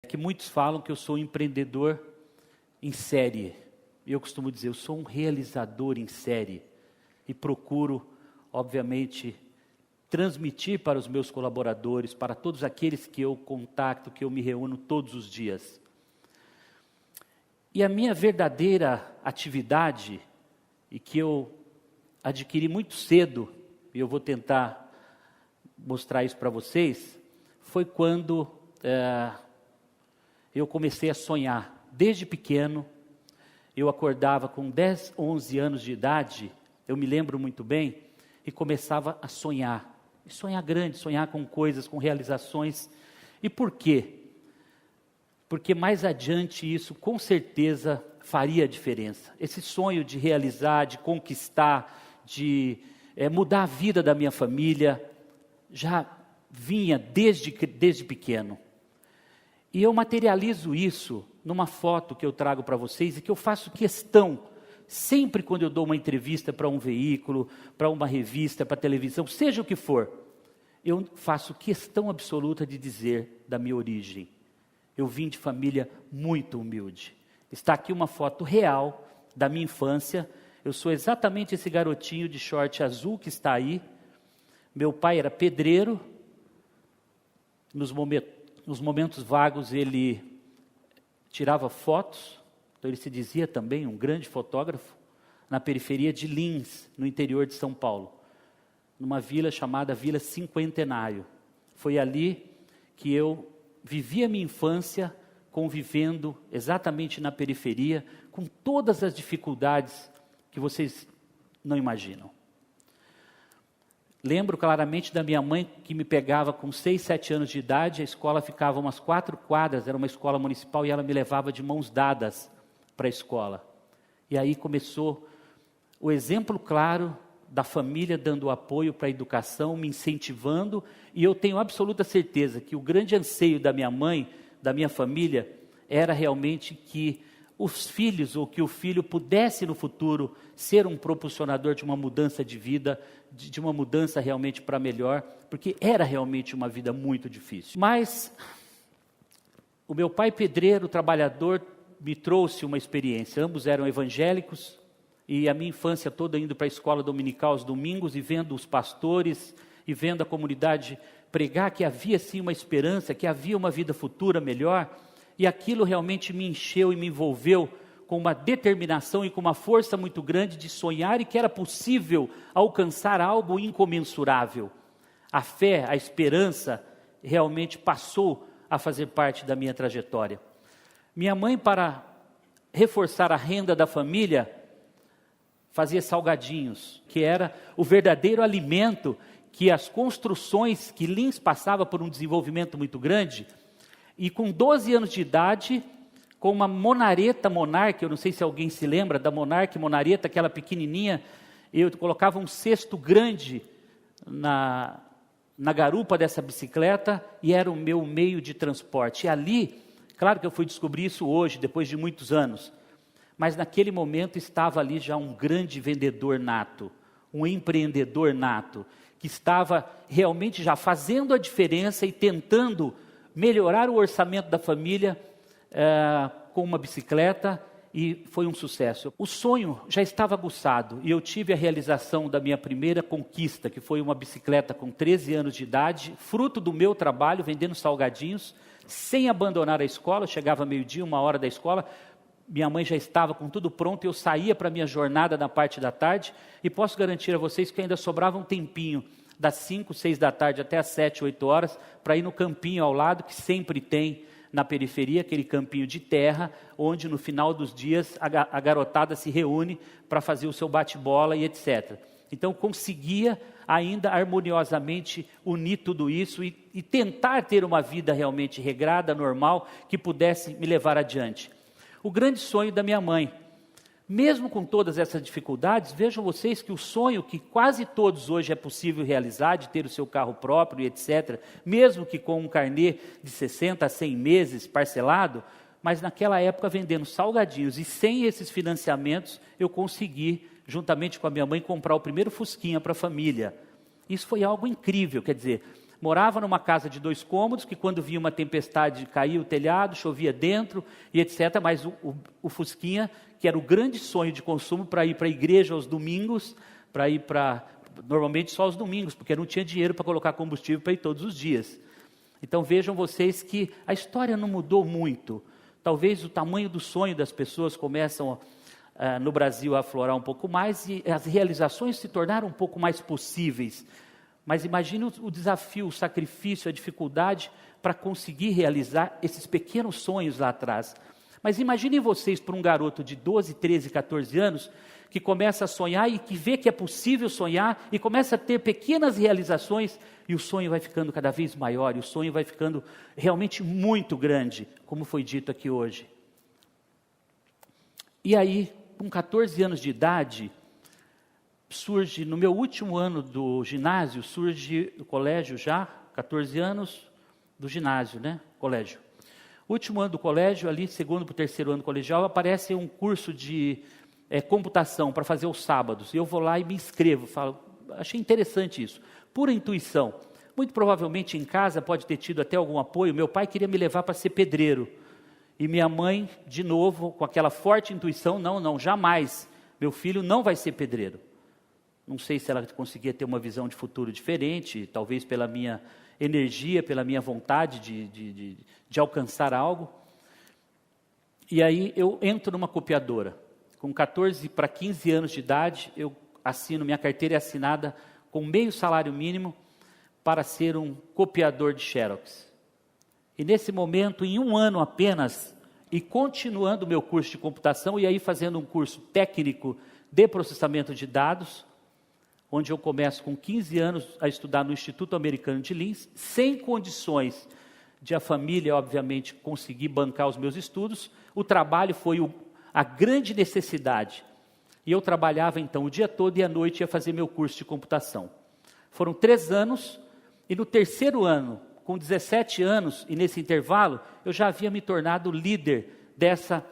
que muitos falam que eu sou um empreendedor em série. Eu costumo dizer, eu sou um realizador em série. E procuro, obviamente, transmitir para os meus colaboradores, para todos aqueles que eu contacto, que eu me reúno todos os dias. E a minha verdadeira atividade, e que eu adquiri muito cedo, e eu vou tentar mostrar isso para vocês, foi quando eu comecei a sonhar. Desde pequeno, eu acordava com 10, 11 anos de idade, eu me lembro muito bem, e começava a sonhar. E sonhar grande, sonhar com coisas, com realizações. E por quê? Porque mais adiante isso, com certeza, faria a diferença. Esse sonho de realizar, de conquistar, de mudar a vida da minha família, já vinha desde pequeno. E eu materializo isso numa foto que eu trago para vocês e que eu faço questão, sempre quando eu dou uma entrevista para um veículo, para uma revista, para televisão, seja o que for, eu faço questão absoluta de dizer da minha origem. Eu vim de família muito humilde. Está aqui uma foto real da minha infância. Eu sou exatamente esse garotinho de short azul que está aí. Meu pai era pedreiro. Nos momentos vagos ele tirava fotos. Então ele se dizia também um grande fotógrafo. Na periferia de Lins, no interior de São Paulo. Numa vila chamada Vila Cinquentenário. Foi ali que eu vivi a minha infância convivendo exatamente na periferia, com todas as dificuldades que vocês não imaginam. Lembro claramente da minha mãe que me pegava com 6, 7 anos de idade, a escola ficava umas 4 quadras, era uma escola municipal, e ela me levava de mãos dadas para a escola. E aí começou o exemplo claro da família dando apoio para a educação, me incentivando, e eu tenho absoluta certeza que o grande anseio da minha mãe, da minha família, era realmente que os filhos, ou que o filho pudesse no futuro ser um propulsionador de uma mudança de vida, de uma mudança realmente para melhor, porque era realmente uma vida muito difícil. Mas o meu pai pedreiro, trabalhador, me trouxe uma experiência. Ambos eram evangélicos, e a minha infância toda indo para a escola dominical aos domingos e vendo os pastores e vendo a comunidade pregar que havia sim uma esperança, que havia uma vida futura melhor, e aquilo realmente me encheu e me envolveu com uma determinação e com uma força muito grande de sonhar e que era possível alcançar algo incomensurável. A fé, a esperança realmente passou a fazer parte da minha trajetória. Minha mãe, para reforçar a renda da família, fazia salgadinhos, que era o verdadeiro alimento que as construções, que Lins passava por um desenvolvimento muito grande, e com 12 anos de idade, com uma monareta Monark, eu não sei se alguém se lembra da Monark, monareta, aquela pequenininha, eu colocava um cesto grande na garupa dessa bicicleta, e era o meu meio de transporte. E ali, claro que eu fui descobrir isso hoje, depois de muitos anos, mas naquele momento estava ali já um grande vendedor nato, um empreendedor nato, que estava realmente já fazendo a diferença e tentando melhorar o orçamento da família com uma bicicleta, e foi um sucesso. O sonho já estava aguçado, e eu tive a realização da minha primeira conquista, que foi uma bicicleta com 13 anos de idade, fruto do meu trabalho, vendendo salgadinhos, sem abandonar a escola. Eu chegava meio-dia, 1h da escola, minha mãe já estava com tudo pronto, eu saía para a minha jornada na parte da tarde, e posso garantir a vocês que ainda sobrava um tempinho, das 5, 6 da tarde até as 7, 8 horas, para ir no campinho ao lado, que sempre tem na periferia, aquele campinho de terra, onde no final dos dias a garotada se reúne para fazer o seu bate-bola e etc. Então conseguia ainda harmoniosamente unir tudo isso e tentar ter uma vida realmente regrada, normal, que pudesse me levar adiante. O grande sonho da minha mãe, mesmo com todas essas dificuldades, vejam vocês que o sonho que quase todos hoje é possível realizar, de ter o seu carro próprio e etc., mesmo que com um carnê de 60 a 100 meses parcelado, mas naquela época vendendo salgadinhos e sem esses financiamentos, eu consegui, juntamente com a minha mãe, comprar o primeiro Fusquinha para a família. Isso foi algo incrível, quer dizer, Morava numa casa de 2 cômodos, que quando vinha uma tempestade caía o telhado, chovia dentro e etc. Mas o Fusquinha, que era o grande sonho de consumo para ir para a igreja aos domingos, para ir normalmente só aos domingos, porque não tinha dinheiro para colocar combustível para ir todos os dias. Então vejam vocês que a história não mudou muito. Talvez o tamanho do sonho das pessoas começam no Brasil a aflorar um pouco mais e as realizações se tornaram um pouco mais possíveis. Mas imagine o desafio, o sacrifício, a dificuldade para conseguir realizar esses pequenos sonhos lá atrás. Mas imaginem vocês para um garoto de 12, 13, 14 anos, que começa a sonhar e que vê que é possível sonhar e começa a ter pequenas realizações e o sonho vai ficando cada vez maior e o sonho vai ficando realmente muito grande, como foi dito aqui hoje. E aí, com 14 anos de idade, surge, no meu último ano do ginásio, surge o colégio já, 14 anos do ginásio, né? Colégio. Último ano do colégio, ali, segundo para o terceiro ano colegial, aparece um curso de computação para fazer os sábados. Eu vou lá e me inscrevo, falo, achei interessante isso. Pura intuição. Muito provavelmente em casa pode ter tido até algum apoio. Meu pai queria me levar para ser pedreiro. E minha mãe, de novo, com aquela forte intuição, não, jamais. Meu filho não vai ser pedreiro. Não sei se ela conseguia ter uma visão de futuro diferente, talvez pela minha energia, pela minha vontade de alcançar algo. E aí eu entro numa copiadora. Com 14 para 15 anos de idade, eu assino, minha carteira é assinada com meio salário mínimo para ser um copiador de Xerox. E nesse momento, em 1 ano apenas, e continuando o meu curso de computação, e aí fazendo um curso técnico de processamento de dados, onde eu começo com 15 anos a estudar no Instituto Americano de Linz, sem condições de a família, obviamente, conseguir bancar os meus estudos. O trabalho foi a grande necessidade. E eu trabalhava então o dia todo e à noite ia fazer meu curso de computação. Foram 3 anos, e no terceiro ano, com 17 anos, e nesse intervalo, eu já havia me tornado líder dessa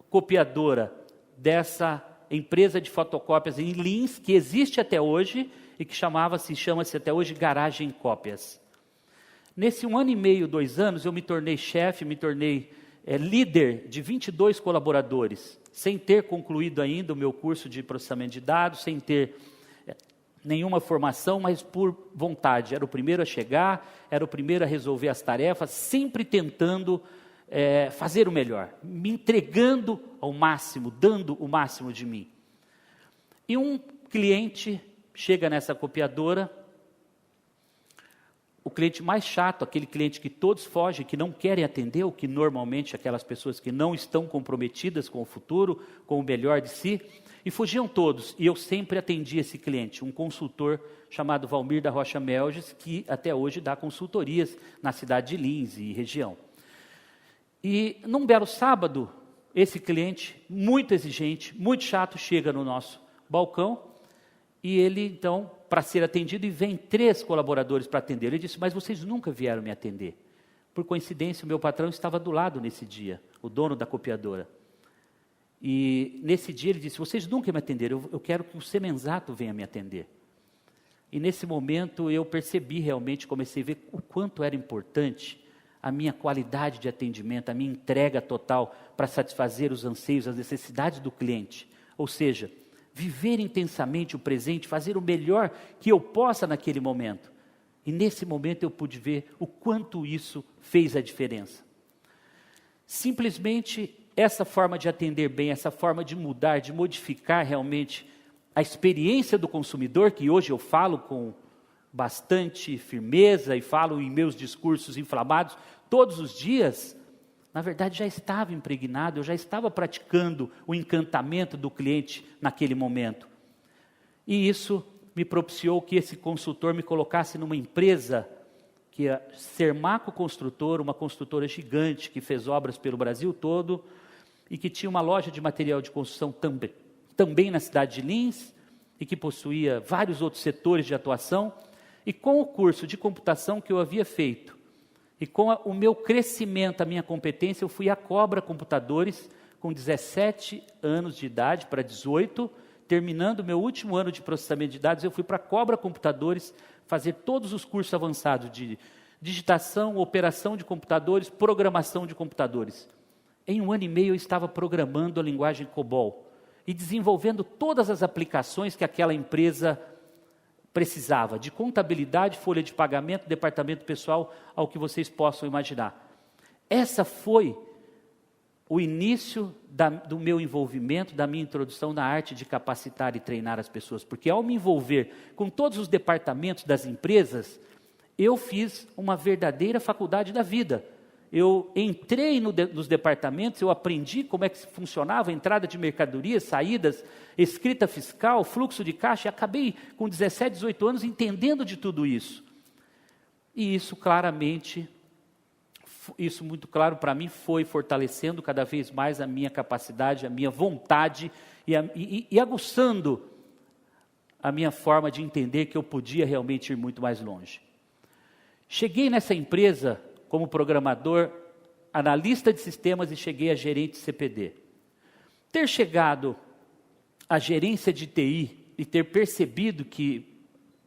copiadora, dessa empresa de fotocópias em Linz, que existe até hoje, e que chama-se até hoje Garagem Cópias. Nesse 1 ano e meio, 2 anos, eu me tornei chefe, me tornei líder de 22 colaboradores, sem ter concluído ainda o meu curso de processamento de dados, sem ter nenhuma formação, mas por vontade. Era o primeiro a chegar, era o primeiro a resolver as tarefas, sempre tentando fazer o melhor, me entregando ao máximo, dando o máximo de mim. E um cliente chega nessa copiadora, o cliente mais chato, aquele cliente que todos fogem, que não querem atender, ou que normalmente aquelas pessoas que não estão comprometidas com o futuro, com o melhor de si, e fugiam todos. E eu sempre atendi esse cliente, um consultor chamado Valmir da Rocha Melges, que até hoje dá consultorias na cidade de Linz e região. E num belo sábado, esse cliente, muito exigente, muito chato, chega no nosso balcão, e ele então, para ser atendido, e vem 3 colaboradores para atender. Ele disse, mas vocês nunca vieram me atender. Por coincidência, o meu patrão estava do lado nesse dia, o dono da copiadora. E nesse dia ele disse, vocês nunca me atenderam, eu quero que o Semenzato venha me atender. E nesse momento eu percebi realmente, comecei a ver o quanto era importante a minha qualidade de atendimento, a minha entrega total para satisfazer os anseios, as necessidades do cliente. Ou seja, viver intensamente o presente, fazer o melhor que eu possa naquele momento. E nesse momento eu pude ver o quanto isso fez a diferença. Simplesmente essa forma de atender bem, essa forma de mudar, de modificar realmente a experiência do consumidor, que hoje eu falo com bastante firmeza e falo em meus discursos inflamados todos os dias, na verdade já estava impregnado, eu já estava praticando o encantamento do cliente naquele momento. E isso me propiciou que esse consultor me colocasse numa empresa que é Sermaco Construtor, uma construtora gigante que fez obras pelo Brasil todo e que tinha uma loja de material de construção também na cidade de Linz e que possuía vários outros setores de atuação. E com o curso de computação que eu havia feito e com o meu crescimento, a minha competência, eu fui à Cobra Computadores com 17 anos de idade para 18, terminando o meu último ano de processamento de dados, eu fui para a Cobra Computadores fazer todos os cursos avançados de digitação, operação de computadores, programação de computadores. Em 1 ano e meio eu estava programando a linguagem COBOL e desenvolvendo todas as aplicações que aquela empresa precisava, de contabilidade, folha de pagamento, departamento pessoal, ao que vocês possam imaginar. Essa foi o início do meu envolvimento, da minha introdução na arte de capacitar e treinar as pessoas, porque ao me envolver com todos os departamentos das empresas, eu fiz uma verdadeira faculdade da vida. Eu entrei nos departamentos, eu aprendi como é que funcionava a entrada de mercadorias, saídas, escrita fiscal, fluxo de caixa, e acabei com 17, 18 anos entendendo de tudo isso. E isso muito claro para mim, foi fortalecendo cada vez mais a minha capacidade, a minha vontade e aguçando a minha forma de entender que eu podia realmente ir muito mais longe. Cheguei nessa empresa como programador, analista de sistemas e cheguei a gerente de CPD. Ter chegado à gerência de TI e ter percebido que,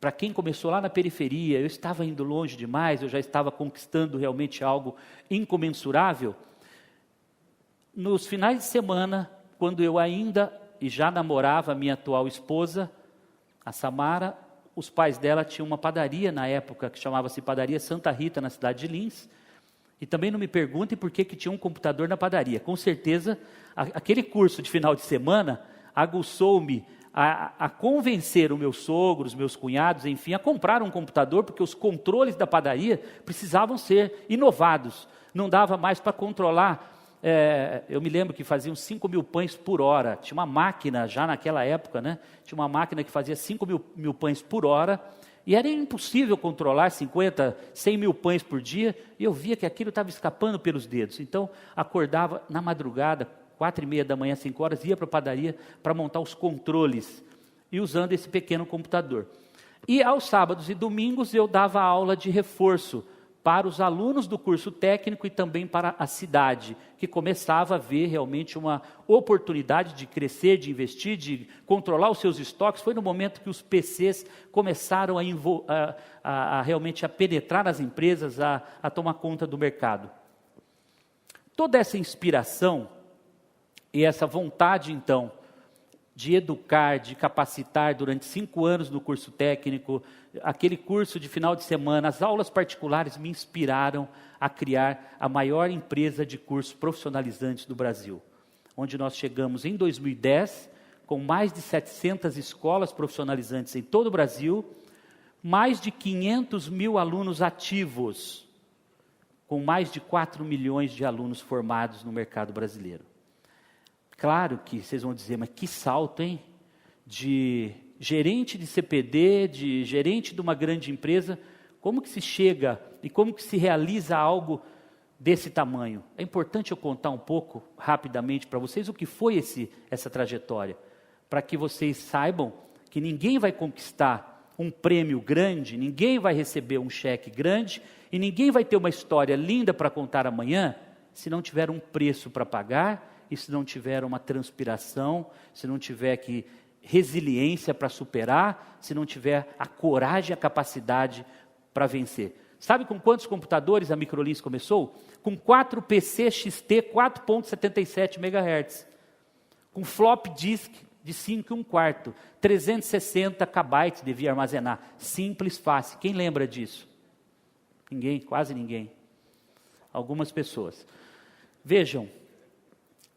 para quem começou lá na periferia, eu estava indo longe demais, eu já estava conquistando realmente algo incomensurável. Nos finais de semana, quando eu ainda e já namorava a minha atual esposa, a Samara, os pais dela tinham uma padaria na época, que chamava-se Padaria Santa Rita, na cidade de Lins. E também não me perguntem por que tinha um computador na padaria. Com certeza, aquele curso de final de semana aguçou-me a convencer o meu sogro, os meus cunhados, enfim, a comprar um computador, porque os controles da padaria precisavam ser inovados. Não dava mais para controlar. Eu me lembro que faziam 5.000 pães por hora. Tinha uma máquina, já naquela época, né? Tinha uma máquina que fazia 5.000 pães por hora. E era impossível controlar 50, 100 mil pães por dia. E eu via que aquilo estava escapando pelos dedos. Então, acordava na madrugada, 4:30 da manhã, 5 horas, ia para a padaria para montar os controles. E usando esse pequeno computador. E aos sábados e domingos eu dava aula de reforço para os alunos do curso técnico e também para a cidade, que começava a ver realmente uma oportunidade de crescer, de investir, de controlar os seus estoques. Foi no momento que os PCs começaram realmente a penetrar nas empresas, a tomar conta do mercado. Toda essa inspiração e essa vontade, então, de educar, de capacitar durante 5 anos no curso técnico, aquele curso de final de semana, as aulas particulares me inspiraram a criar a maior empresa de cursos profissionalizantes do Brasil, onde nós chegamos em 2010, com mais de 700 escolas profissionalizantes em todo o Brasil, mais de 500 mil alunos ativos, com mais de 4 milhões de alunos formados no mercado brasileiro. Claro que vocês vão dizer, mas que salto, hein? De gerente de CPD, de gerente de uma grande empresa, como que se chega e como que se realiza algo desse tamanho? É importante eu contar um pouco, rapidamente, para vocês o que foi essa trajetória, para que vocês saibam que ninguém vai conquistar um prêmio grande, ninguém vai receber um cheque grande e ninguém vai ter uma história linda para contar amanhã se não tiver um preço para pagar e se não tiver uma transpiração, se não tiver resiliência para superar, se não tiver a coragem e a capacidade para vencer. Sabe com quantos computadores a Microlins começou? Com 4 PC XT 4.77 MHz, com flop disk de 5,25, 360 KB devia armazenar, simples, fácil. Quem lembra disso? Ninguém, quase ninguém. Algumas pessoas. Vejam,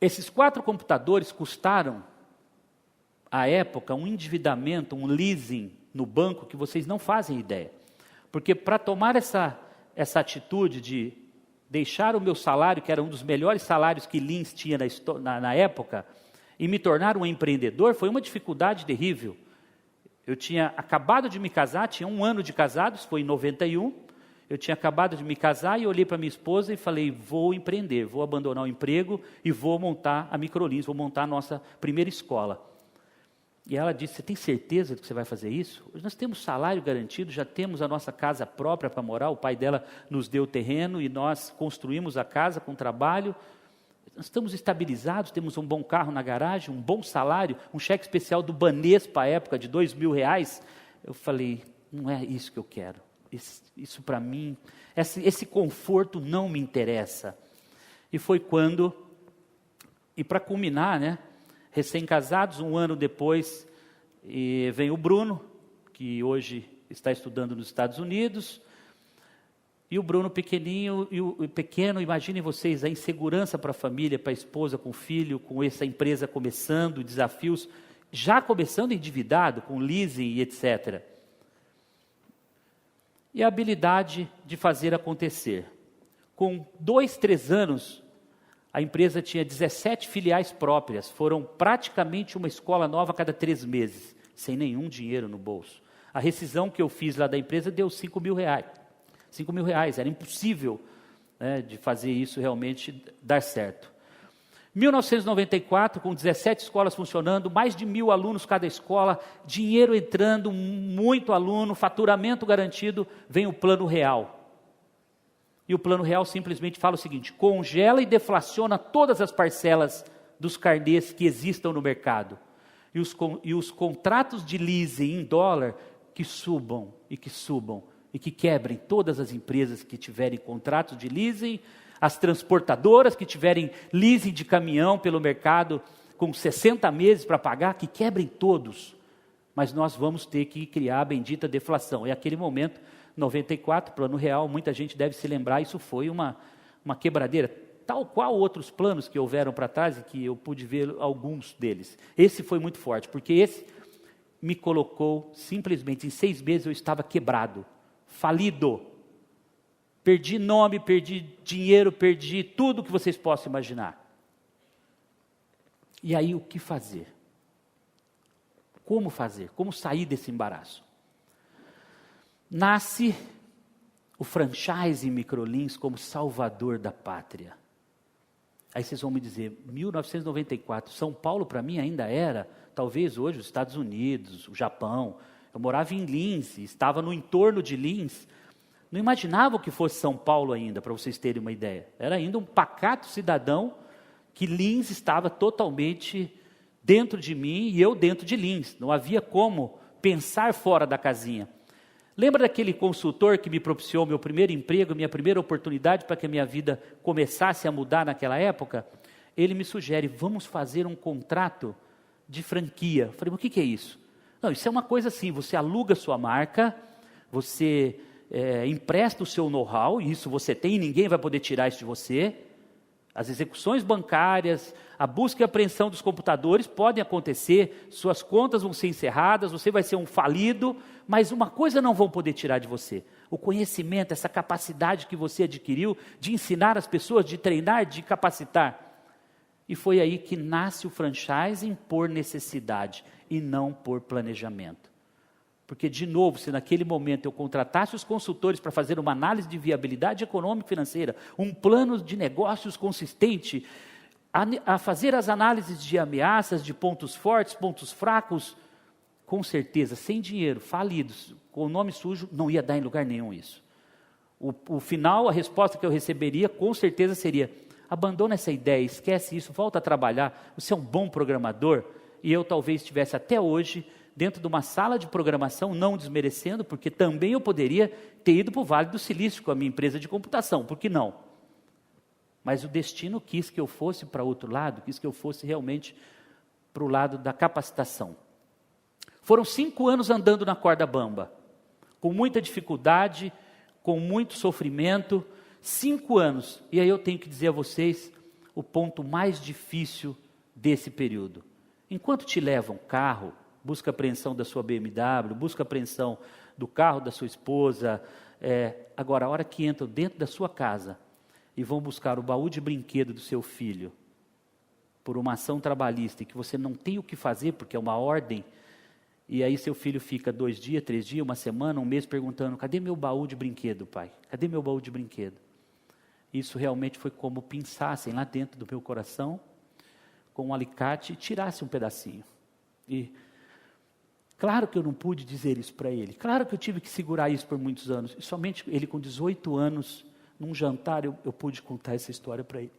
esses 4 computadores custaram, à época, um endividamento, um leasing no banco que vocês não fazem ideia. Porque para tomar essa atitude de deixar o meu salário, que era um dos melhores salários que Lins tinha na época, e me tornar um empreendedor, foi uma dificuldade terrível. Eu tinha acabado de me casar, tinha 1 ano de casados, foi em 91, eu tinha acabado de me casar e olhei para minha esposa e falei, vou empreender, vou abandonar o emprego e vou montar a Microlins, vou montar a nossa primeira escola. E ela disse, você tem certeza de que você vai fazer isso? Nós temos salário garantido, já temos a nossa casa própria para morar, o pai dela nos deu o terreno e nós construímos a casa com trabalho. Nós estamos estabilizados, temos um bom carro na garagem, um bom salário, um cheque especial do Banespa à época de R$2.000. Eu falei, não é isso que eu quero. Isso para mim, esse conforto não me interessa. E foi quando, e para culminar, né, recém-casados, 1 ano depois, vem o Bruno, que hoje está estudando nos Estados Unidos, e o Bruno pequenininho, e o pequeno, imaginem vocês, a insegurança para a família, para a esposa, com o filho, com essa empresa começando, desafios, já começando endividado, com leasing e etc. E a habilidade de fazer acontecer. Com 2, 3 anos, a empresa tinha 17 filiais próprias, foram praticamente uma escola nova a cada 3 meses, sem nenhum dinheiro no bolso. A rescisão que eu fiz lá da empresa deu R$5.000. R$5.000, era impossível, né, de fazer isso realmente dar certo. 1994, com 17 escolas funcionando, mais de 1.000 alunos cada escola, dinheiro entrando, muito aluno, faturamento garantido, vem o Plano Real. E o Plano Real simplesmente fala o seguinte: congela e deflaciona todas as parcelas dos carnês que existam no mercado. E os contratos de leasing em dólar que subam, e que quebrem todas as empresas que tiverem contratos de leasing, as transportadoras que tiverem leasing de caminhão pelo mercado com 60 meses para pagar, que quebrem todos. Mas nós vamos ter que criar a bendita deflação. E aquele momento, 94, Plano Real, muita gente deve se lembrar, isso foi uma quebradeira, tal qual outros planos que houveram para trás, e que eu pude ver alguns deles. Esse foi muito forte, porque esse me colocou, simplesmente, em 6 meses eu estava quebrado, falido. Perdi nome, perdi dinheiro, perdi tudo que vocês possam imaginar. E aí o que fazer? Como fazer? Como sair desse embaraço? Nasce o franchise Microlins como salvador da pátria. Aí vocês vão me dizer, 1994, São Paulo para mim ainda era, talvez hoje, os Estados Unidos, o Japão. Eu morava em Lins, estava no entorno de Lins. Não imaginava que fosse São Paulo ainda, para vocês terem uma ideia. Era ainda um pacato cidadão, que Lins estava totalmente dentro de mim e eu dentro de Lins. Não havia como pensar fora da casinha. Lembra daquele consultor que me propiciou meu primeiro emprego, minha primeira oportunidade para que a minha vida começasse a mudar naquela época? Ele me sugere, vamos fazer um contrato de franquia. Eu falei, mas o que é isso? Não, isso é uma coisa assim, você aluga sua marca, você empresta o seu know-how, e isso você tem, e ninguém vai poder tirar isso de você. As execuções bancárias, a busca e apreensão dos computadores podem acontecer, suas contas vão ser encerradas, você vai ser um falido, mas uma coisa não vão poder tirar de você: o conhecimento, essa capacidade que você adquiriu de ensinar as pessoas, de treinar, de capacitar. E foi aí que nasce o franchising por necessidade e não por planejamento. Porque, de novo, se naquele momento eu contratasse os consultores para fazer uma análise de viabilidade econômica e financeira, um plano de negócios consistente, a fazer as análises de ameaças, de pontos fortes, pontos fracos, com certeza, sem dinheiro, falidos, com o nome sujo, não ia dar em lugar nenhum isso. O final, a resposta que eu receberia, com certeza seria: abandona essa ideia, esquece isso, volta a trabalhar, você é um bom programador. E eu talvez estivesse até hoje dentro de uma sala de programação, não desmerecendo, porque também eu poderia ter ido para o Vale do Silício com a minha empresa de computação, por que não? Mas o destino quis que eu fosse para outro lado, quis que eu fosse realmente para o lado da capacitação. Foram 5 anos andando na corda bamba, com muita dificuldade, com muito sofrimento, 5 anos. E aí eu tenho que dizer a vocês o ponto mais difícil desse período. Enquanto te levam carro, busca apreensão da sua BMW, busca apreensão do carro da sua esposa. Agora, a hora que entram dentro da sua casa e vão buscar o baú de brinquedo do seu filho, por uma ação trabalhista, e que você não tem o que fazer, porque é uma ordem, e aí seu filho fica 2 dias, 3 dias, uma semana, um mês, perguntando: cadê meu baú de brinquedo, pai? Cadê meu baú de brinquedo? Isso realmente foi como pinçassem lá dentro do meu coração, com um alicate, e tirasse um pedacinho. E claro que eu não pude dizer isso para ele, claro que eu tive que segurar isso por muitos anos, e somente ele com 18 anos, num jantar, eu pude contar essa história para ele.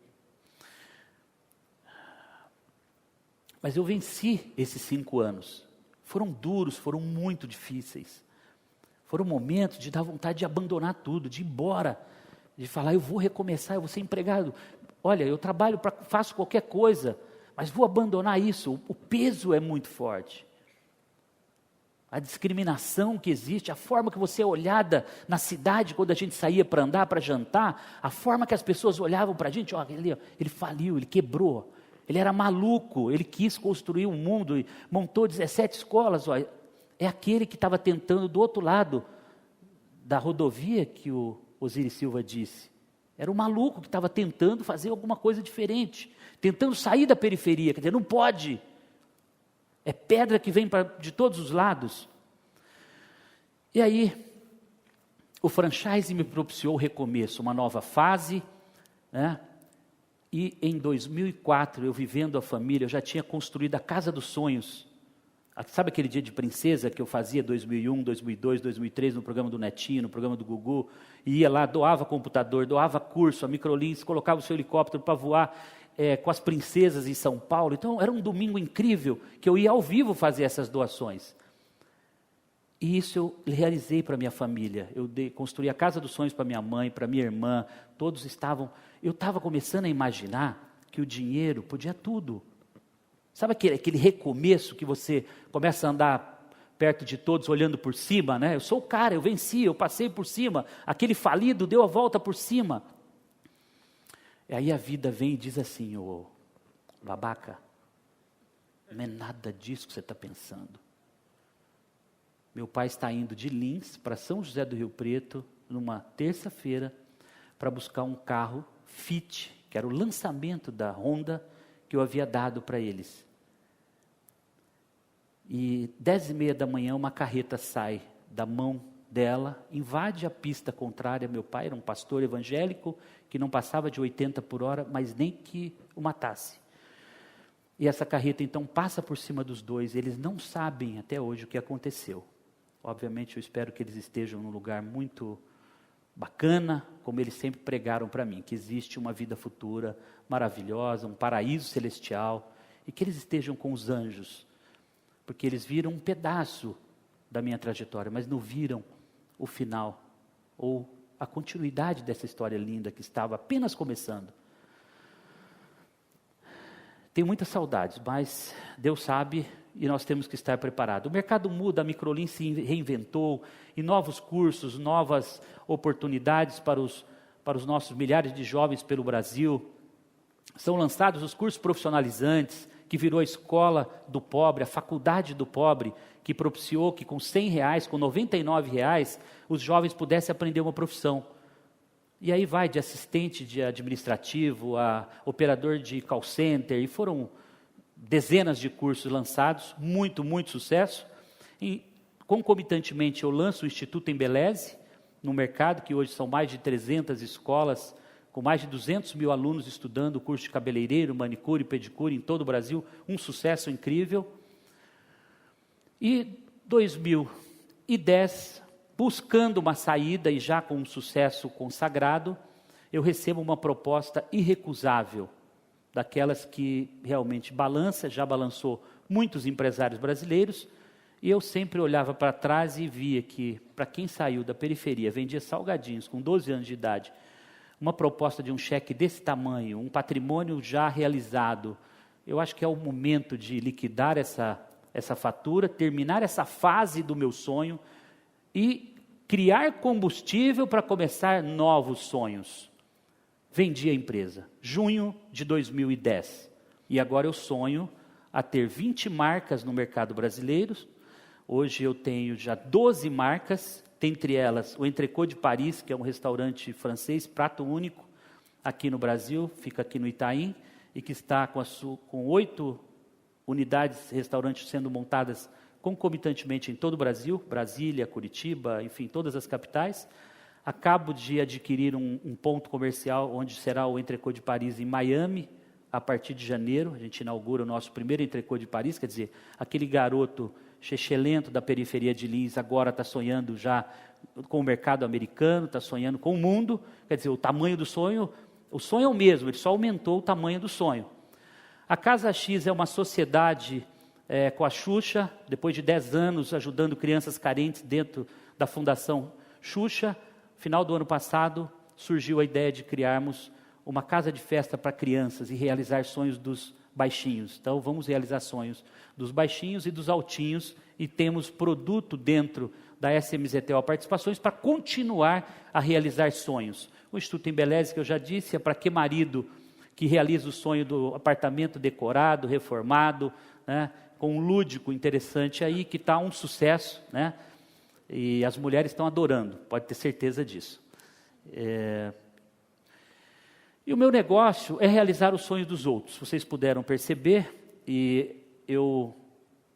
Mas eu venci esses 5 anos, foram duros, foram muito difíceis, Foram momentos de dar vontade de abandonar tudo, de ir embora, de falar, eu vou recomeçar, eu vou ser empregado. Olha, eu trabalho, faço qualquer coisa, mas vou abandonar isso. O peso é muito forte. A discriminação que existe, a forma que você é olhada na cidade quando a gente saía para andar, para jantar, a forma que as pessoas olhavam para a gente, ó, ele faliu, ele quebrou, ele era maluco, ele quis construir um mundo e montou 17 escolas. Ó, é aquele que estava tentando do outro lado da rodovia que o Osiris Silva disse. Era um maluco que estava tentando fazer alguma coisa diferente, tentando sair da periferia, quer dizer, não pode. É pedra que vem de todos os lados. E aí, o franchise me propiciou o recomeço, uma nova fase, né? E em 2004, eu vivendo a família, eu já tinha construído a Casa dos Sonhos. Sabe aquele dia de princesa que eu fazia 2001, 2002, 2003, no programa do Netinho, no programa do Gugu? E ia lá, doava computador, doava curso, a Microlins, colocava o seu helicóptero para voar com as princesas em São Paulo. Então, era um domingo incrível, que eu ia ao vivo fazer essas doações. E isso eu realizei para minha família. Eu construí a Casa dos Sonhos para minha mãe, para minha irmã, todos estavam... Eu estava começando a imaginar que o dinheiro podia tudo. Sabe aquele recomeço que você começa a andar perto de todos, olhando por cima, né? Eu sou o cara, eu venci, eu passei por cima. Aquele falido deu a volta por cima. E aí a vida vem e diz assim, ô babaca, não é nada disso que você está pensando. Meu pai está indo de Lins para São José do Rio Preto, numa terça-feira, para buscar um carro Fit, que era o lançamento da Honda que eu havia dado para eles. E 10h30 da manhã uma carreta sai da mão dela, invade a pista contrária. Meu pai era um pastor evangélico que não passava de 80 por hora, mas nem que o matasse. E essa carreta então passa por cima dos dois. Eles não sabem até hoje o que aconteceu. Obviamente eu espero que eles estejam num lugar muito bacana, como eles sempre pregaram para mim, que existe uma vida futura maravilhosa, um paraíso celestial, e que eles estejam com os anjos, porque eles viram um pedaço da minha trajetória, mas não viram o final, ou a continuidade dessa história linda que estava apenas começando. Tenho muitas saudades, mas Deus sabe e nós temos que estar preparados. O mercado muda, a Microlins se reinventou, e novos cursos, novas oportunidades para os nossos milhares de jovens pelo Brasil. São lançados os cursos profissionalizantes, que virou a escola do pobre, a faculdade do pobre, que propiciou que com R$100, com R$99, os jovens pudessem aprender uma profissão. E aí vai de assistente de administrativo a operador de call center, e foram dezenas de cursos lançados, muito sucesso. E concomitantemente eu lanço o Instituto Embeleze no mercado, que hoje são mais de 300 escolas, com mais de 200 mil alunos estudando o curso de cabeleireiro, manicure e pedicure em todo o Brasil, um sucesso incrível. E 2010, buscando uma saída e já com um sucesso consagrado, eu recebo uma proposta irrecusável, daquelas que realmente já balançou muitos empresários brasileiros, e eu sempre olhava para trás e via que, para quem saiu da periferia, vendia salgadinhos com 12 anos de idade, uma proposta de um cheque desse tamanho, um patrimônio já realizado, eu acho que é o momento de liquidar essa fatura, terminar essa fase do meu sonho e criar combustível para começar novos sonhos. Vendi a empresa, junho de 2010, e agora eu sonho a ter 20 marcas no mercado brasileiro. Hoje eu tenho já 12 marcas, dentre elas o Entrecô de Paris, que é um restaurante francês, prato único, aqui no Brasil, fica aqui no Itaim, e que está com 8 unidades, restaurantes sendo montadas concomitantemente em todo o Brasil, Brasília, Curitiba, enfim, todas as capitais. Acabo de adquirir um ponto comercial, onde será o Entrecô de Paris em Miami, a partir de janeiro. A gente inaugura o nosso primeiro Entrecô de Paris, quer dizer, aquele garoto chechelento da periferia de Lins agora está sonhando já com o mercado americano, está sonhando com o mundo, quer dizer, o tamanho do sonho, o sonho é o mesmo, ele só aumentou o tamanho do sonho. A Casa X é uma sociedade com a Xuxa, depois de 10 anos ajudando crianças carentes dentro da Fundação Xuxa, final do ano passado, surgiu a ideia de criarmos uma casa de festa para crianças e realizar sonhos dos baixinhos. Então, vamos realizar sonhos dos baixinhos e dos altinhos, e temos produto dentro da SMZTO Participações para continuar a realizar sonhos. O Instituto Embeleze, que eu já disse, é para que marido que realiza o sonho do apartamento decorado, reformado, né, com um lúdico interessante aí, que está um sucesso, né, e as mulheres estão adorando, pode ter certeza disso. E o meu negócio é realizar os sonhos dos outros. Vocês puderam perceber, e eu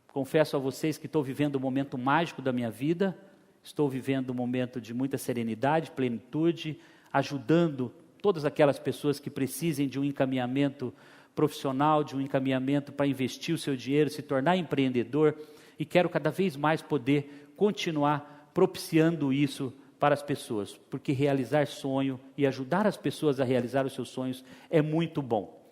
confesso a vocês que estou vivendo um momento mágico da minha vida, estou vivendo um momento de muita serenidade, plenitude, ajudando todas aquelas pessoas que precisem de um encaminhamento profissional, de um encaminhamento para investir o seu dinheiro, se tornar empreendedor, e quero cada vez mais poder continuar propiciando isso para as pessoas, porque realizar sonho e ajudar as pessoas a realizar os seus sonhos é muito bom.